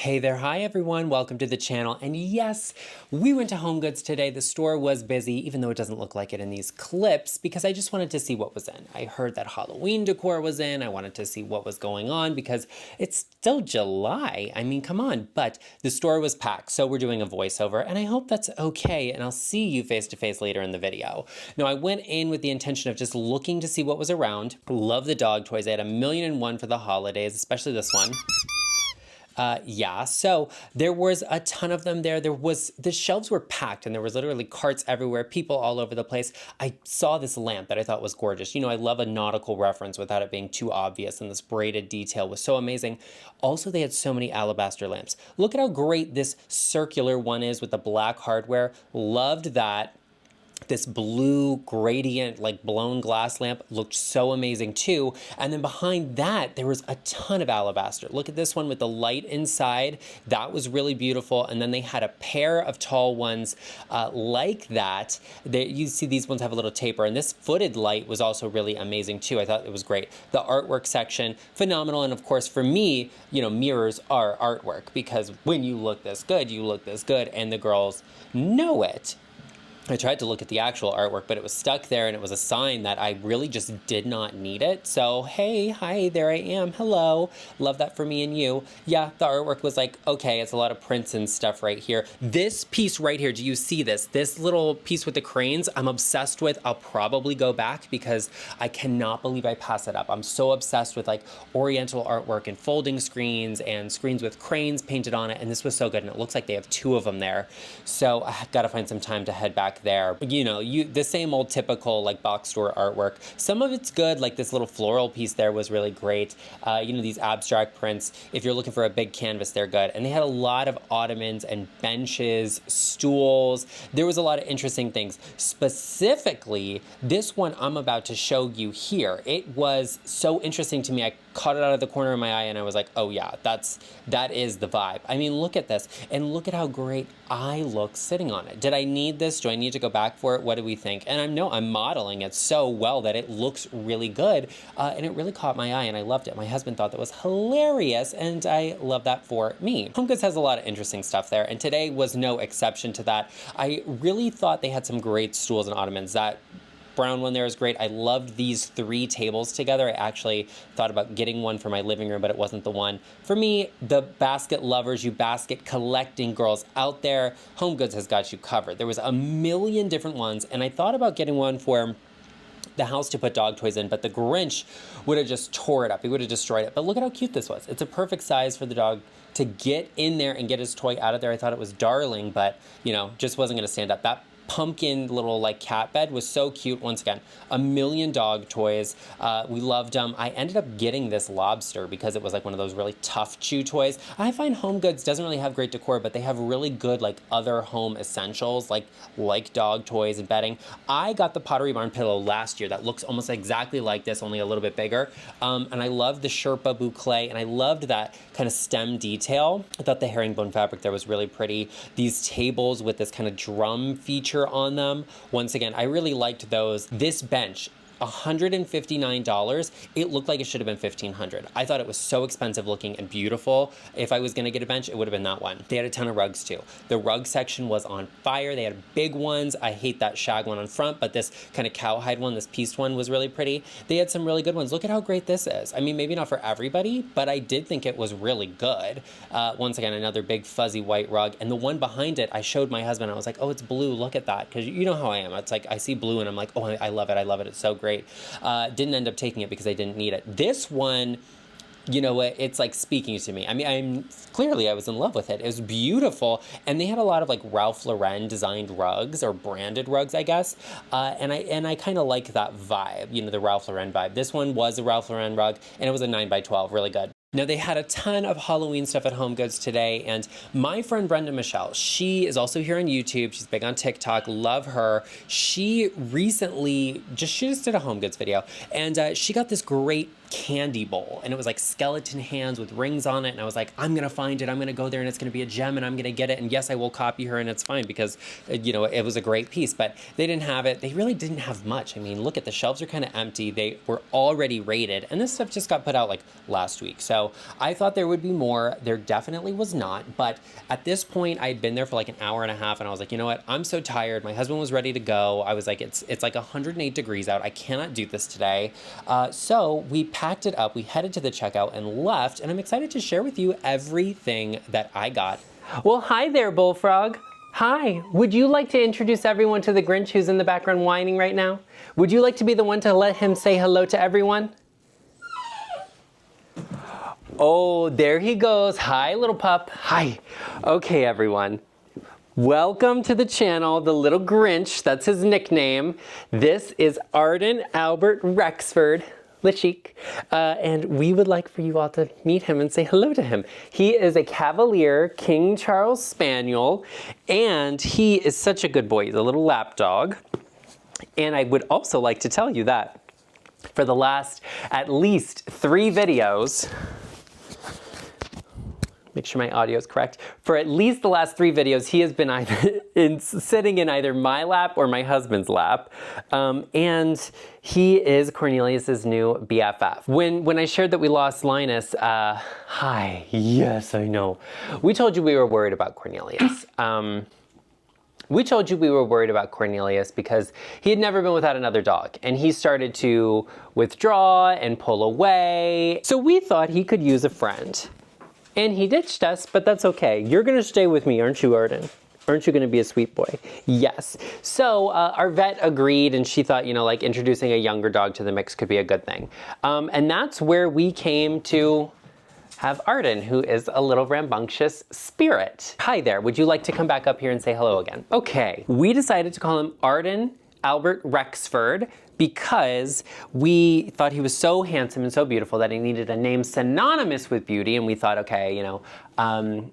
Hey there, hi everyone, welcome to the channel. And yes, we went to HomeGoods today. The store was busy, even though it doesn't look like it in these clips, because I just wanted to see what was in. I heard that Halloween decor was in. I wanted to see what was going on because it's still July. I mean, come on. But the store was packed, so we're doing a voiceover, and I hope that's okay, and I'll see you face to face later in the video. Now, I went in with the intention of just looking to see what was around. Love the dog toys. I had 1,000,001 for the holidays, especially this one. Yeah, so there was a ton of them there. The shelves were packed and there was literally carts everywhere, people all over the place. I saw this lamp that I thought was gorgeous. You know, I love a nautical reference without it being too obvious, and this braided detail was so amazing. Also, they had so many alabaster lamps. Look at how great this circular one is with the black hardware. Loved that. This blue gradient, like blown glass lamp looked so amazing too. And then behind that, there was a ton of alabaster. Look at this one with the light inside. That was really beautiful. And then they had a pair of tall ones like that. You see these ones have a little taper. And this footed light was also really amazing too. I thought it was great. The artwork section, phenomenal. And of course, for me, you know, mirrors are artwork because when you look this good, you look this good. And the girls know it. I tried to look at the actual artwork, but it was stuck there and it was a sign that I really just did not need it. So, hey, hi, there I am. Hello. Love that for me and you. Yeah, the artwork was like, okay, it's a lot of prints and stuff right here. This piece right here, do you see this? This little piece with the cranes, I'm obsessed with. I'll probably go back because I cannot believe I pass it up. I'm so obsessed with like oriental artwork and folding screens and screens with cranes painted on it. And this was so good. And it looks like they have two of them there. So I've got to find some time to head back there. You know, the same old typical like box store artwork. Some of it's good, like this little floral piece there was really great. You know, these abstract prints, if you're looking for a big canvas, they're good. And they had a lot of ottomans and benches, stools. There was a lot of interesting things. Specifically, this one I'm about to show you here. It was so interesting to me. I caught it out of the corner of my eye and I was like, oh yeah, that is the vibe. I mean, look at this and look at how great I look sitting on it. Did I need this? Do I need to go back for it? What do we think? And I'm modeling it so well that it looks really good. And it really caught my eye and I loved it. My husband thought that was hilarious and I love that for me. HomeGoods has a lot of interesting stuff there and today was no exception to that. I really thought they had some great stools and ottomans. That brown one there is great. I loved these three tables together. I actually thought about getting one for my living room, but it wasn't the one. For me, the basket lovers, you basket collecting girls out there, HomeGoods has got you covered. There was a million different ones, and I thought about getting one for the house to put dog toys in, but the Grinch would have just tore it up. He would have destroyed it. But look at how cute this was. It's a perfect size for the dog to get in there and get his toy out of there. I thought it was darling, but you know, just wasn't going to stand up. That pumpkin little like cat bed was so cute. Once again, 1,000,000 dog toys. We loved them. I ended up getting this lobster because it was like one of those really tough chew toys. I find HomeGoods doesn't really have great decor, but they have really good like other home essentials like dog toys and bedding. I got the Pottery Barn pillow last year that looks almost exactly like this, only a little bit bigger. And I loved the Sherpa boucle and I loved that kind of stem detail. I thought the herringbone fabric there was really pretty. These tables with this kind of drum feature on them. Once again, I really liked those. This bench, $159. It looked like it should have been $1,500. I thought it was so expensive looking and beautiful. If I was gonna get a bench, it would have been that one. They had a ton of rugs too. The rug section was on fire. They had big ones. I hate that shag one on front, but this kind of cowhide one, this pieced one was really pretty. They had some really good ones. Look at how great this is. I mean, maybe not for everybody, but I did think it was really good. Once again, another big fuzzy white rug. And the one behind it, I showed my husband. I was like, oh, it's blue. Look at that. Because you know how I am. It's like I see blue and I'm like, oh, I love it. I love it. It's so great. Didn't end up taking it because I didn't need it. This one, you know, it's like speaking to me. I mean, clearly I was in love with it. It was beautiful. And they had a lot of like Ralph Lauren designed rugs or branded rugs, I guess. And I kind of like that vibe, you know, the Ralph Lauren vibe. This one was a Ralph Lauren rug and it was a 9x12, really good. Now, they had a ton of Halloween stuff at HomeGoods today, and my friend Brenda Michelle, she is also here on YouTube. She's big on TikTok. Love her. She recently, she just did a HomeGoods video, and she got this great candy bowl, and it was like skeleton hands with rings on it, and I was like, I'm gonna find it, I'm gonna go there, and it's gonna be a gem, and I'm gonna get it, and yes, I will copy her, and it's fine, because, you know, it was a great piece, but they didn't have it. They really didn't have much. I mean, look at the shelves are kind of empty. They were already rated, and this stuff just got put out like last week, so I thought there would be more. There definitely was not, but at this point, I had been there for like an hour and a half, and I was like, you know what, I'm so tired. My husband was ready to go. I was like, it's like 108 degrees out. I cannot do this today. So we packed it up, we headed to the checkout and left, and I'm excited to share with you everything that I got. Well, hi there, Bullfrog. Hi, would you like to introduce everyone to the Grinch who's in the background whining right now? Would you like to be the one to let him say hello to everyone? Oh, there he goes. Hi, little pup. Hi. Okay, everyone. Welcome to the channel, the little Grinch, that's his nickname. This is Arden Albert Rexford LeChic, and we would like for you all to meet him and say hello to him. He is a Cavalier King Charles Spaniel, and he is such a good boy. He's a little lap dog. And I would also like to tell you that for the last at least 3 videos, make sure my audio is correct. For at least the last 3 videos, he has been either sitting in either my lap or my husband's lap. And he is Cornelius's new BFF. When I shared that we lost Linus, hi, yes, I know. We told you we were worried about Cornelius. We told you we were worried about Cornelius because he had never been without another dog, and he started to withdraw and pull away. So we thought he could use a friend. And he ditched us, but that's okay. You're gonna stay with me, aren't you, Arden? Aren't you gonna be a sweet boy? Yes. So our vet agreed, and she thought, you know, like introducing a younger dog to the mix could be a good thing. And that's where we came to have Arden, who is a little rambunctious spirit. Hi there, would you like to come back up here and say hello again? Okay, we decided to call him Arden Albert Rexford because we thought he was so handsome and so beautiful that he needed a name synonymous with beauty, and we thought, okay, you know,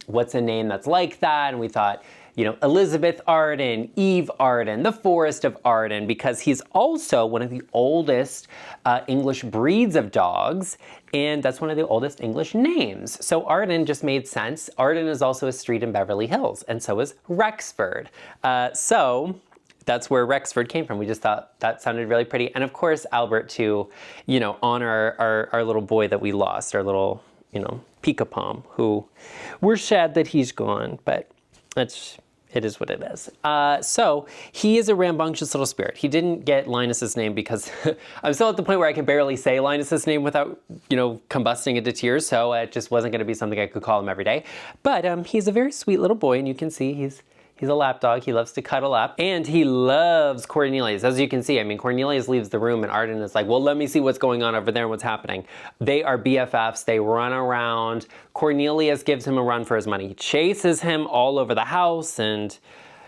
what's a name that's like that? And we thought, you know, Elizabeth Arden, Eve Arden, the Forest of Arden, because he's also one of the oldest English breeds of dogs, and that's one of the oldest English names. So Arden just made sense. Arden is also a street in Beverly Hills, and so is Rexford. So that's where Rexford came from. We just thought that sounded really pretty. And of course, Albert to, you know, honor our little boy that we lost, our little, you know, Peekapom, who we're sad that he's gone, but it is what it is. So he is a rambunctious little spirit. He didn't get Linus's name because I'm still at the point where I can barely say Linus's name without, you know, combusting into tears. So it just wasn't going to be something I could call him every day. But he's a very sweet little boy, and you can see he's a lap dog. He loves to cuddle up, and he loves Cornelius. As you can see, I mean, Cornelius leaves the room and Arden is like, well, let me see what's going on over there and what's happening. They are BFFs. They run around. Cornelius gives him a run for his money. He chases him all over the house, and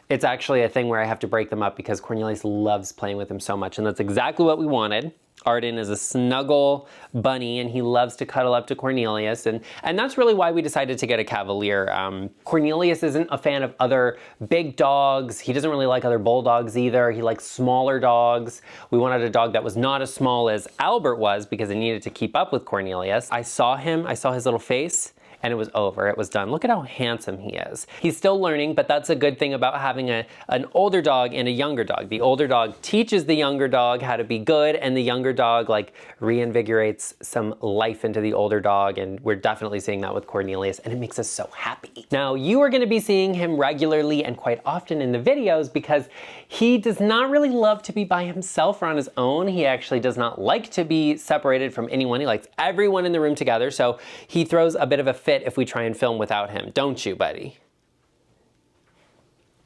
it's actually a thing where I have to break them up because Cornelius loves playing with him so much, and that's exactly what we wanted. Arden is a snuggle bunny, and he loves to cuddle up to Cornelius, and that's really why we decided to get a Cavalier. Cornelius isn't a fan of other big dogs. He doesn't really like other bulldogs either. He likes smaller dogs. We wanted a dog that was not as small as Albert was because it needed to keep up with Cornelius. I saw his little face, and it was over. It was done. Look at how handsome he is. He's still learning, but that's a good thing about having an older dog and a younger dog. The older dog teaches the younger dog how to be good, and the younger dog like reinvigorates some life into the older dog, and we're definitely seeing that with Cornelius, and it makes us so happy. Now, you are gonna be seeing him regularly and quite often in the videos because he does not really love to be by himself or on his own. He actually does not like to be separated from anyone. He likes everyone in the room together, so he throws a bit of a fit if we try and film without him, don't you, buddy?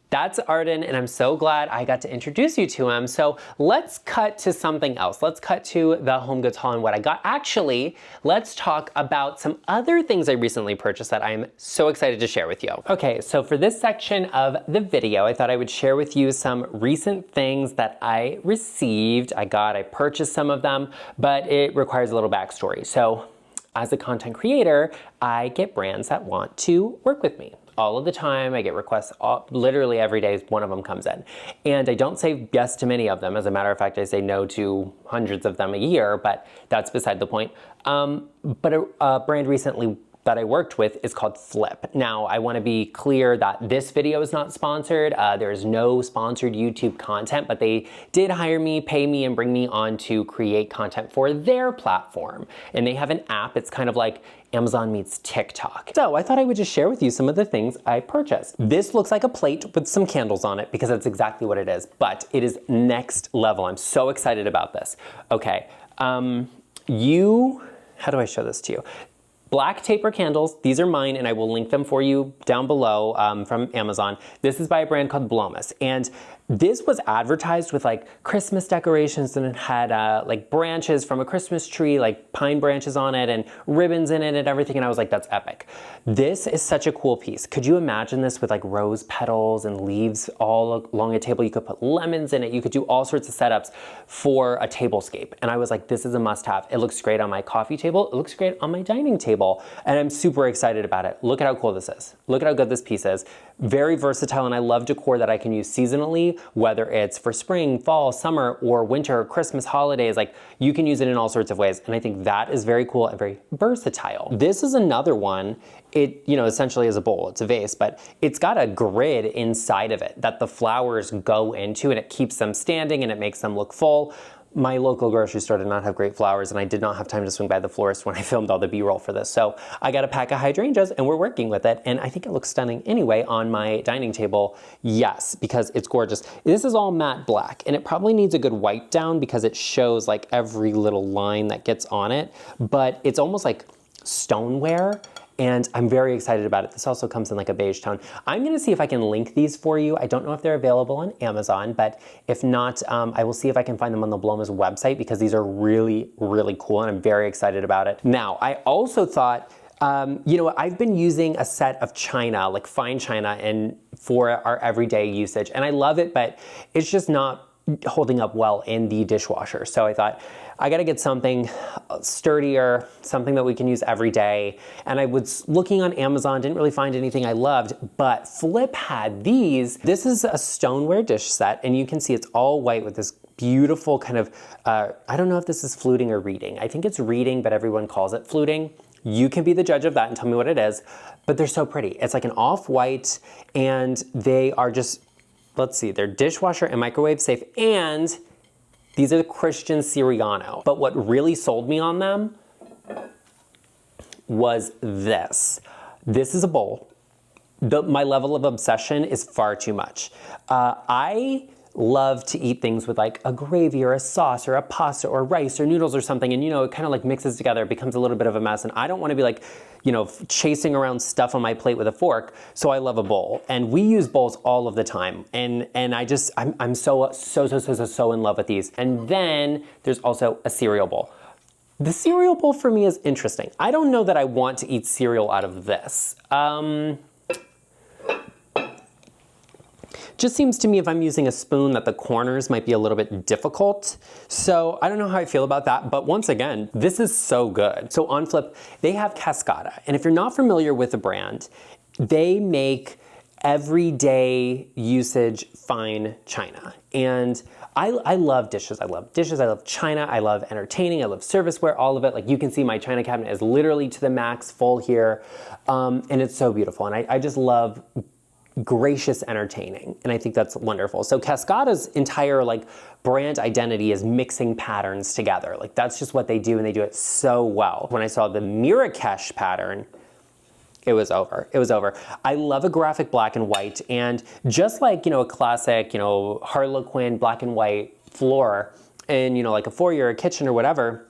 That's Arden, and I'm so glad I got to introduce you to him. So let's cut to something else. Let's cut to the home goods haul and what I got. Actually, let's talk about some other things I recently purchased that I'm so excited to share with you. Okay, so for this section of the video, I thought I would share with you some recent things that I received. I purchased some of them, but it requires a little backstory. So as a content creator, I get brands that want to work with me. all of the time. I get requests literally every day. One of them comes in. And I don't say yes to many of them. As a matter of fact, I say no to hundreds of them a year, but that's beside the point. But a brand recently that I worked with is called Flip. Now, I want to be clear that this video is not sponsored. There is no sponsored YouTube content, but they did hire me, pay me, and bring me on to create content for their platform. And they have an app. It's kind of like Amazon meets TikTok. So I thought I would just share with you some of the things I purchased. This looks like a plate with some candles on it because that's exactly what it is, but it is next level. I'm so excited about this. Okay, how do I show this to you? Black taper candles, these are mine and I will link them for you down below from Amazon. This is by a brand called Blomus, and this was advertised with like Christmas decorations, and it had like branches from a Christmas tree, like pine branches on it and ribbons in it and everything, and I was like, that's epic. This is such a cool piece. Could you imagine this with like rose petals and leaves all along a table? You could put lemons in it. You could do all sorts of setups for a tablescape. And I was like, this is a must-have. It looks great on my coffee table. It looks great on my dining table. And I'm super excited about it. Look at how cool this is. Look at how good this piece is. Very versatile, and I love decor that I can use seasonally, whether it's for spring, fall, summer, or winter, Christmas, holidays. Like, you can use it in all sorts of ways, and I think that is very cool and very versatile. This is another one. It, essentially is a bowl. It's a vase, but it's got a grid inside of it that the flowers go into, and it keeps them standing and it makes them look full. My local grocery store did not have great flowers, and I did not have time to swing by the florist when I filmed all the B-roll for this. So I got a pack of hydrangeas and we're working with it, and I think it looks stunning anyway on my dining table. Yes, because it's gorgeous. This is all matte black, and it probably needs a good wipe down because it shows like every little line that gets on it, but it's almost like stoneware. And I'm very excited about it. This also comes in like a beige tone. I'm gonna see if I can link these for you. I don't know if they're available on Amazon, but if not, I will see if I can find them on the Blomus website because these are really, really cool, and I'm very excited about it. Now, I also thought, I've been using a set of china, like fine china, and for our everyday usage, and I love it, but it's just not holding up well in the dishwasher. So I thought, I gotta get something sturdier, something that we can use every day. And I was looking on Amazon, didn't really find anything I loved, but Flip had these. This is a stoneware dish set, and you can see it's all white with this beautiful kind of, I don't know if this is fluting or reading. I think it's reading, but everyone calls it fluting. You can be the judge of that and tell me what it is, but they're so pretty. It's like an off-white, and they are just, let's see, they're dishwasher and microwave safe, and these are the Christian Siriano. But what really sold me on them was this. This is a bowl. My level of obsession is far too much. I love to eat things with like a gravy or a sauce or a pasta or rice or noodles or something, and it kind of like mixes together, it becomes a little bit of a mess, and I don't want to be like, chasing around stuff on my plate with a fork, so I love a bowl. And we use bowls all of the time, and I'm so in love with these. And then there's also a cereal bowl. The cereal bowl for me is interesting. I don't know that I want to eat cereal out of this. Just seems to me if I'm using a spoon that the corners might be a little bit difficult. So I don't know how I feel about that, but once again, this is so good. So on Flip, they have Cascada. And if you're not familiar with the brand, they make everyday usage fine china. And I love dishes. I love dishes. I love china. I love entertaining. I love serviceware, all of it. Like you can see my china cabinet is literally to the max full here. And it's so beautiful. And I just love gracious entertaining, and I think that's wonderful. So Cascada's entire like brand identity is mixing patterns together. Like that's just what they do, and they do it so well. When I saw the Marrakesh pattern, it was over. It was over. I love a graphic black and white, and just like a classic Harlequin black and white floor in like a foyer or a kitchen or whatever,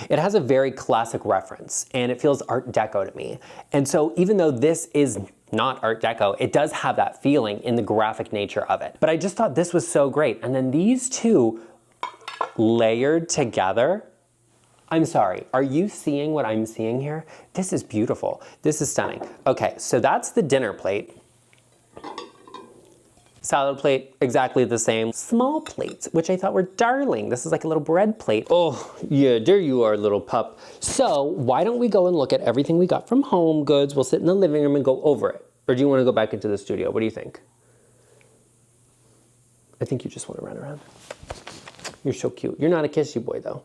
it has a very classic reference, and it feels Art Deco to me. And so even though this is not Art Deco, it does have that feeling in the graphic nature of it. But I just thought this was so great. And then these two layered together, I'm sorry, are you seeing what I'm seeing here? This is beautiful. This is stunning. Okay, so that's the dinner plate. Salad plate, exactly the same. Small plates, which I thought were darling. This is like a little bread plate. Oh, yeah, there you are, little pup. So why don't we go and look at everything we got from Home Goods? We'll sit in the living room and go over it. Or do you want to go back into the studio? What do you think? I think you just want to run around. You're so cute. You're not a kissy boy, though.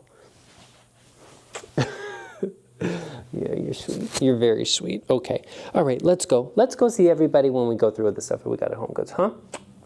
Yeah, you're sweet. You're very sweet. Okay. All right, let's go. Let's go see everybody when we go through the stuff that we got at Home Goods, huh?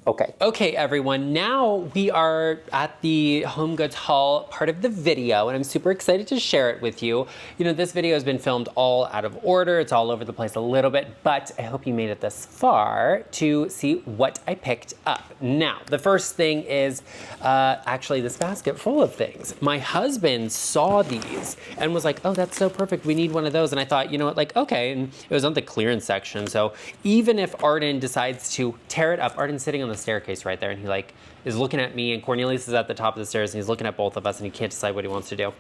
Okay. Okay, everyone. Now we are at the Home Goods haul part of the video, and I'm super excited to share it with you. You know, this video has been filmed all out of order. It's all over the place a little bit, but I hope you made it this far to see what I picked up. Now, the first thing is actually this basket full of things. My husband saw these and was like, oh, that's so perfect. We need one of those. And I thought, you know what, like, okay. And it was on the clearance section. So even if Arden decides to tear it up, Arden's sitting on the staircase right there, and he like is looking at me, and Cornelius is at the top of the stairs, and he's looking at both of us, and he can't decide what he wants to do.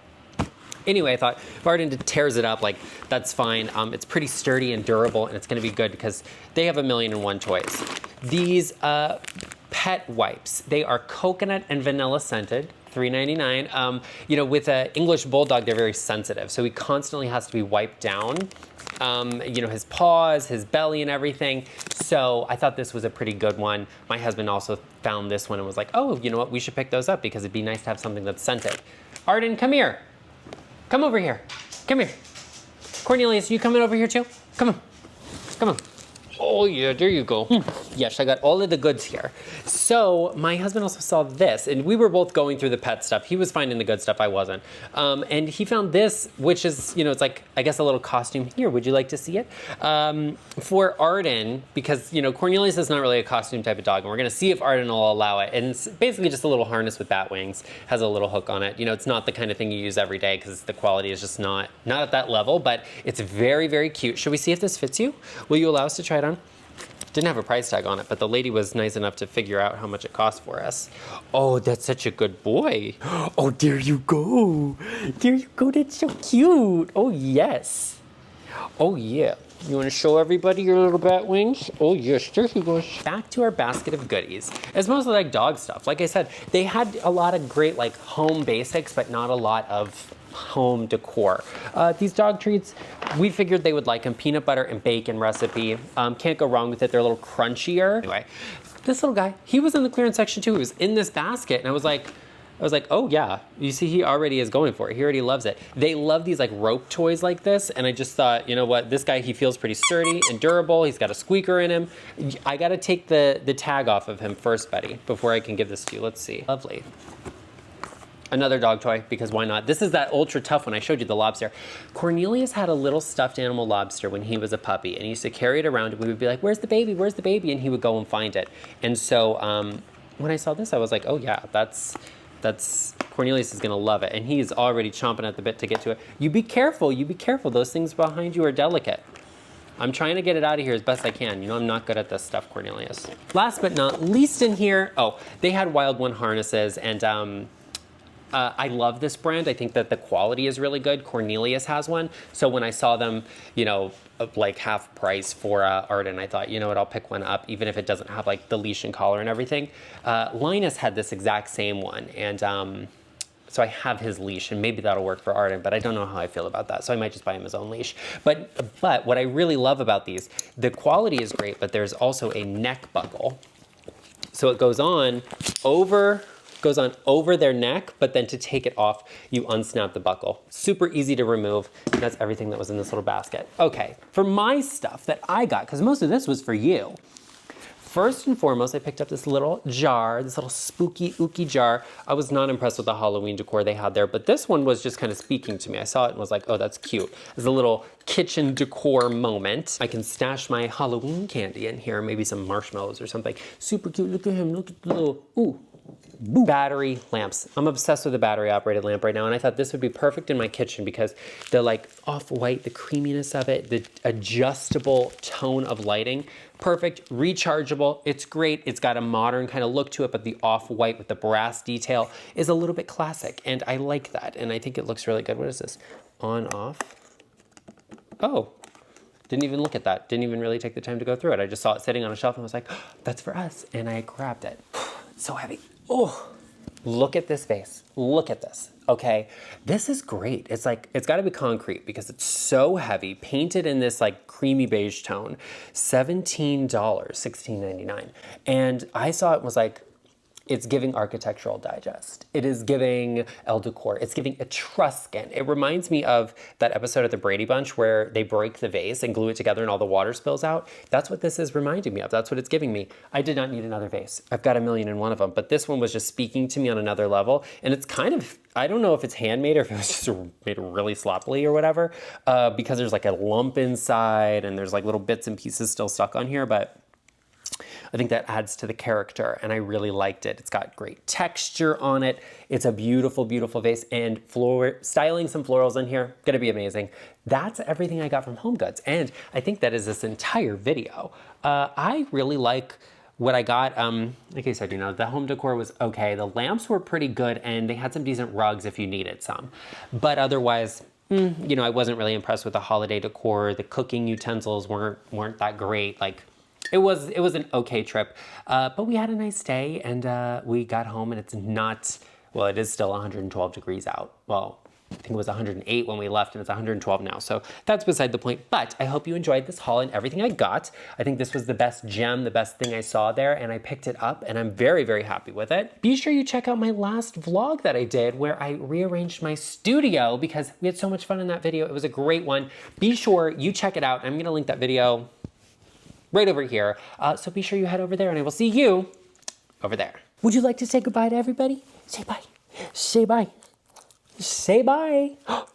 Anyway, I thought if Arden tears it up, like, that's fine. It's pretty sturdy and durable, and it's gonna be good because they have 1,000,001 toys. These pet wipes, they are coconut and vanilla scented, $3.99. You know, with an English bulldog, they're very sensitive, so he constantly has to be wiped down. You know, his paws, his belly and everything. So I thought this was a pretty good one. My husband also found this one and was like, oh, you know what, we should pick those up because it'd be nice to have something that's scented. Arden, come here. Come over here. Come here. Cornelius, you coming over here too? Come on. Come on. Oh yeah, there you go. Yes, I got all of the goods here. So my husband also saw this, and we were both going through the pet stuff. He was finding the good stuff, I wasn't. And he found this, which is, you know, it's like, I guess a little costume. Here, would you like to see it? For Arden, because, you know, Cornelius is not really a costume type of dog, and we're gonna see if Arden will allow it. And it's basically just a little harness with bat wings, has a little hook on it. You know, it's not the kind of thing you use every day because the quality is just not at that level, but it's very, very cute. Should we see if this fits you? Will you allow us to try it on? Didn't have a price tag on it, but the lady was nice enough to figure out how much it cost for us. Oh, that's such a good boy. Oh, there you go. There you go, that's so cute. Oh, yes. Oh, yeah. You want to show everybody your little bat wings? Oh, yes, there he goes. Back to our basket of goodies. It's mostly like dog stuff. Like I said, they had a lot of great like home basics, but not a lot of home decor. These dog treats, we figured they would like them. Peanut butter and bacon recipe. Can't go wrong with it. They're a little crunchier. Anyway, this little guy, he was in the clearance section too. He was in this basket, and I was like, oh yeah, you see, he already is going for it. He already loves it. They love these like rope toys like this, and I just thought, you know what, this guy, he feels pretty sturdy and durable. He's got a squeaker in him. I gotta take the tag off of him first, Betty, before I can give this to you. Let's see. Lovely. Another dog toy, because why not? This is that ultra tough one. I showed you the lobster. Cornelius had a little stuffed animal lobster when he was a puppy, and he used to carry it around, and we would be like, where's the baby? Where's the baby? And he would go and find it. And so when I saw this, I was like, oh yeah, that's Cornelius is gonna love it. And he's already chomping at the bit to get to it. You be careful, you be careful. Those things behind you are delicate. I'm trying to get it out of here as best I can. You know, I'm not good at this stuff, Cornelius. Last but not least in here, oh, they had Wild One harnesses, and I love this brand. I think that the quality is really good. Cornelius has one. So when I saw them, you know, like half price for Arden, I thought, you know what, I'll pick one up, even if it doesn't have like the leash and collar and everything. Linus had this exact same one. And so I have his leash, and maybe that'll work for Arden, but I don't know how I feel about that. So I might just buy him his own leash. But what I really love about these, the quality is great, but there's also a neck buckle. So it goes on over their neck, but then to take it off, you unsnap the buckle. Super easy to remove. And that's everything that was in this little basket. Okay, for my stuff that I got, because most of this was for you. First and foremost, I picked up this little jar, this little spooky, ooky jar. I was not impressed with the Halloween decor they had there, but this one was just kind of speaking to me. I saw it and was like, oh, that's cute. It's a little kitchen decor moment. I can stash my Halloween candy in here, maybe some marshmallows or something. Super cute, look at him, look at the little, ooh. Boo. Battery lamps. I'm obsessed with a battery operated lamp right now, and I thought this would be perfect in my kitchen because the like off-white, the creaminess of it, the adjustable tone of lighting, perfect, rechargeable. It's great. It's got a modern kind of look to it, but the off-white with the brass detail is a little bit classic, and I like that, and I think it looks really good. What is this? On, off. Oh, didn't even look at that. Didn't even really take the time to go through it. I just saw it sitting on a shelf and was like, oh, that's for us, and I grabbed it. So heavy. Oh, Look at this vase. Look at this. Okay, this is great. It's like, it's gotta be concrete because it's so heavy, painted in this like creamy beige tone, $17, $16.99. And I saw it was like, it's giving Architectural Digest. It is giving Elle Decor. It's giving Etruscan. It reminds me of that episode of the Brady Bunch where they break the vase and glue it together and all the water spills out. That's what this is reminding me of. That's what it's giving me. I did not need another vase. I've got 1,000,001 of them, but this one was just speaking to me on another level. And it's kind of, I don't know if it's handmade or if it was just made really sloppily or whatever, because there's like a lump inside and there's like little bits and pieces still stuck on here, but I think that adds to the character and I really liked it. It's got great texture on it. It's a beautiful, beautiful vase, and styling some florals in here, gonna be amazing. That's everything I got from HomeGoods, and I think that is this entire video. I really like what I got. Like I said, you know, the home decor was okay. The lamps were pretty good and they had some decent rugs if you needed some. But otherwise, you know, I wasn't really impressed with the holiday decor. The cooking utensils weren't that great. Like, it was an okay trip, but we had a nice day and we got home and it's not, well, it is still 112 degrees out. Well, I think it was 108 when we left and it's 112 now. So that's beside the point, but I hope you enjoyed this haul and everything I got. I think this was the best gem, the best thing I saw there, and I picked it up and I'm very, very happy with it. Be sure you check out my last vlog that I did where I rearranged my studio because we had so much fun in that video. It was a great one. Be sure you check it out. I'm gonna link that video right over here. So be sure you head over there and I will see you over there. Would you like to say goodbye to everybody? Say bye. Say bye. Say bye.